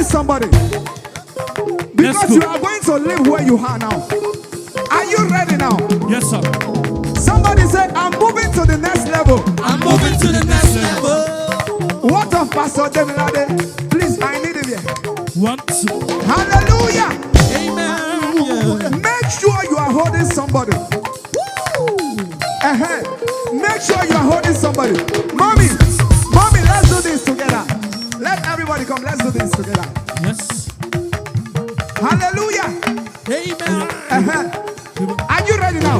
Somebody, because you are going to live where you are now. Are you ready now? Yes, sir. Somebody say, I'm moving to the next level. I'm moving to the next level. What of Pastor Demilade? Please, I need him here. One, two. Hallelujah. Amen. Make sure you are holding somebody. Make sure you are holding somebody. Mommy, let's do this together. Let everybody come. Let's do this together. Yes. Hallelujah. Amen. Are you ready now?